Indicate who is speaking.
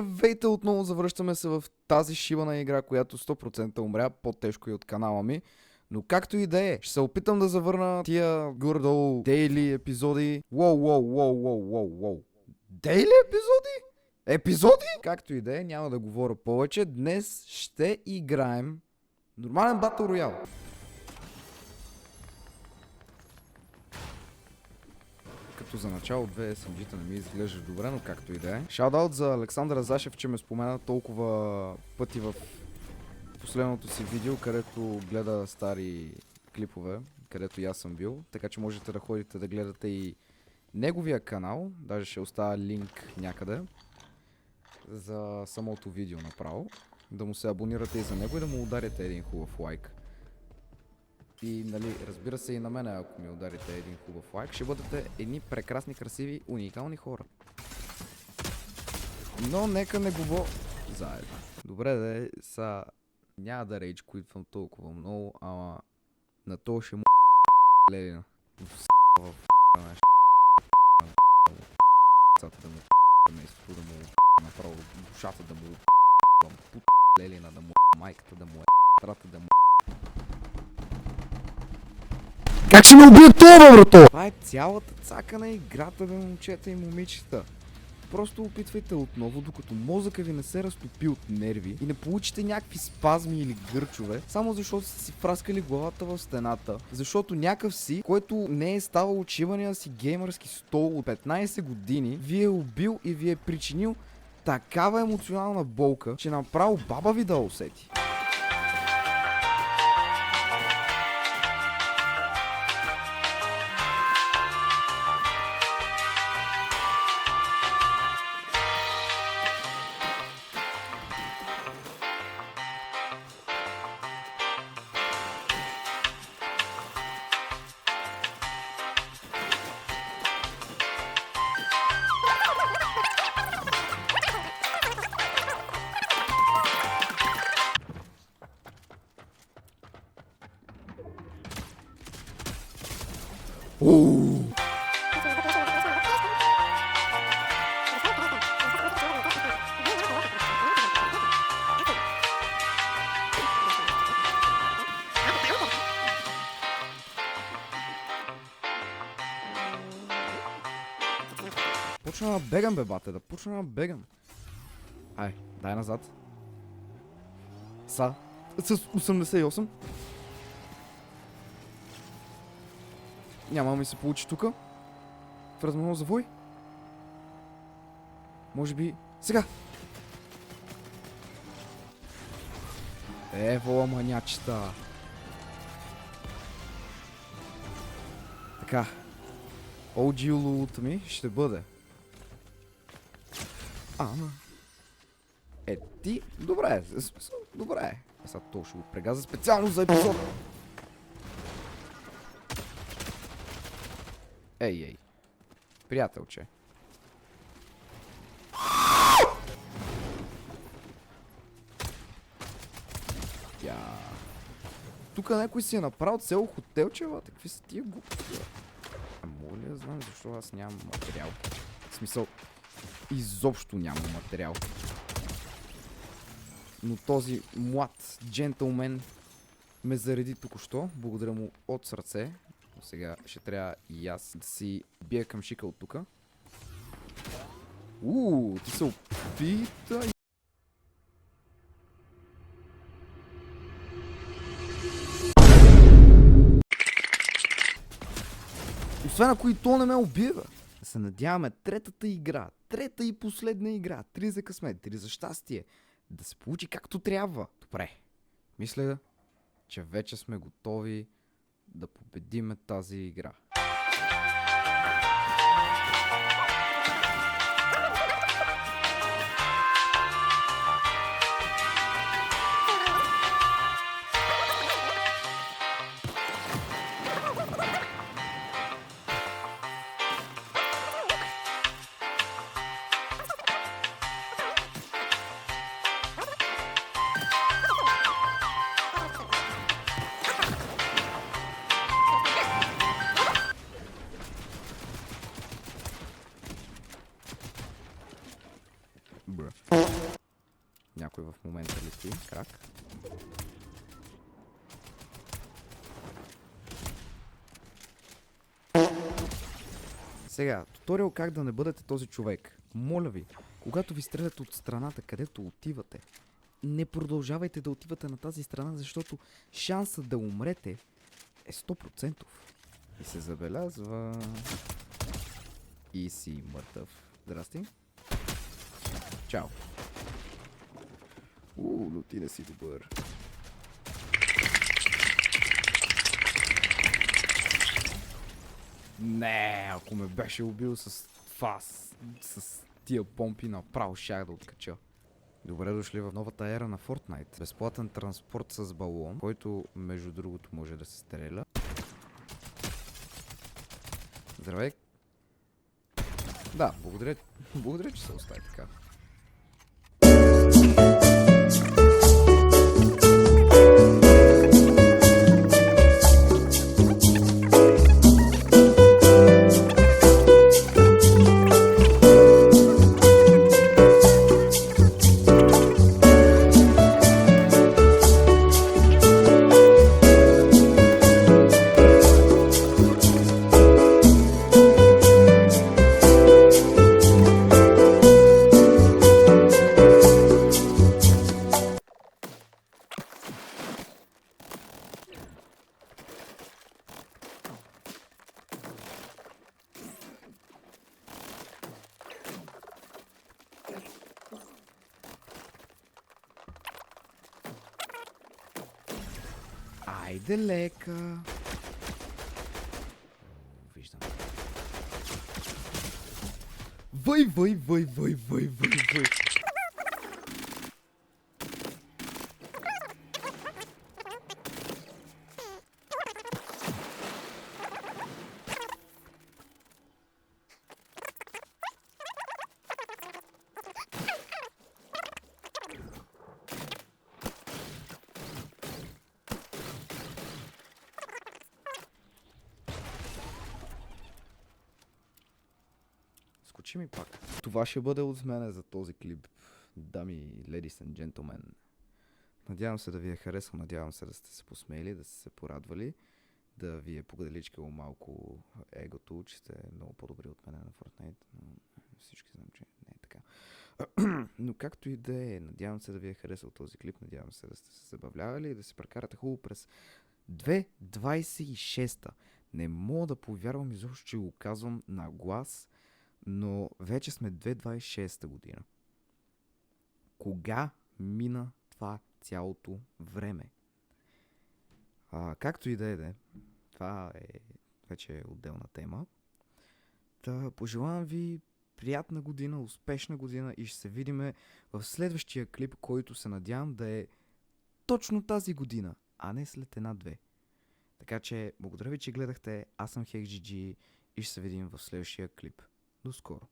Speaker 1: Здравейте, отново завръщаме се в тази шибана игра, която 100% умря, по-тежко и от канала ми. Но както и да е, ще се опитам да завърна тия горе-долу дейли епизоди. Воу. Дейли епизоди? Епизоди? Както и да е, няма да говоря повече. Днес ще играем нормален Battle Royale. Като за начало две SMG-та не ми изглежда добре, но както и да е. Шаутаут за Александър Азашев, че ме спомена толкова пъти в последното си видео, където гледа стари клипове, където и аз съм бил. Така че можете да ходите да гледате и неговия канал. Даже ще оставя линк някъде за самото видео направо. Да му се абонирате и за него и да му ударите един хубав лайк. И нали, разбира се и на мен, ако ми ударите един хубав лайк, ще бъдете едни прекрасни, красиви, уникални хора. Но нека не го заедно. Добре, да са... Няма да рейдж куитвам толкова много, ама на то ще му Лелина. В да му семейството, да му направо душата, да му Лелина, да му майката, да му трата, да му... Как ще ме убие това, брато? Това е цялата цака на играта, бе, момчета и момичета. Просто опитвайте отново, докато мозъка ви не се разтопи от нерви и не получите някакви спазми или гърчове, само защото сте си фраскали главата в стената, защото някакъв си, който не е ставал от шибания си геймърски стол от 15 години, ви е убил и ви е причинил такава емоционална болка, че направо баба ви да усети. Почна да бегам, бе, бате, да почна да бегам. Ай, дай назад. С 88. Няма да ми се получи тука. В размено завой. Може би... Сега! Ево, манячета. Така. OG улулута ми ще бъде. Ама... Ти... Добре, добре. Сега то ще го прегаза специално за епизод. Ей. Приятелче. Тука някой си е направил цяло хотелче, бе. Какви са тия глупости, бе? А мога ли да знам защо аз нямам материал? В смисъл, изобщо нямам материал. Но този млад джентълмен ме зареди току-що. Благодаря му от сърце. Но сега ще трябва и аз да си бия към шика от тука. Ти се опита. Освен ако и то не ме убива. Да се надяваме третата игра, трета и последна игра, 3 за късмет, 3 за щастие, да се получи както трябва. Добре, мисля, че вече сме готови да победиме тази игра. Бра. Някой в момента лети. Крак. Сега, туториал как да не бъдете този човек. Моля ви, когато ви стрелят от страната, където отивате, не продължавайте да отивате на тази страна, защото шансът да умрете е 100%. И се забелязва... И си мъртъв. Здрасти. Чао. Но ти не си добър. Не, ако ме беше убил с това, с тия помпи, направо щях да откача. Добре дошли в новата ера на Fortnite. Безплатен транспорт с балон, който между другото може да се стреля. Здравей. Да, благодаря, че се остави така. Айде лека. Виждам. Въй. Скочи ми пак. Това ще бъде от мене за този клип, дами, ladies and gentlemen. Надявам се да ви е харесал, надявам се да сте се посмели, да сте се порадвали, да ви е погаделичкало малко егото, че сте много по-добри от мене на Fortnite, но всички знам, че не е така. Но както и да е, надявам се да ви е харесал този клип, надявам се да сте се забавлявали и да се прекарате хубаво през 2026. Не мога да повярвам изобщо, че го казвам на глас, но вече сме 2026 година. Кога мина това цялото време? Както и да е, това е вече отделна тема. Да пожелавам ви приятна година, успешна година и ще се видим в следващия клип, който се надявам да е точно тази година, а не след една-две. Така че, благодаря ви, че гледахте. Аз съм HexGG и ще се видим в следващия клип. До скоро!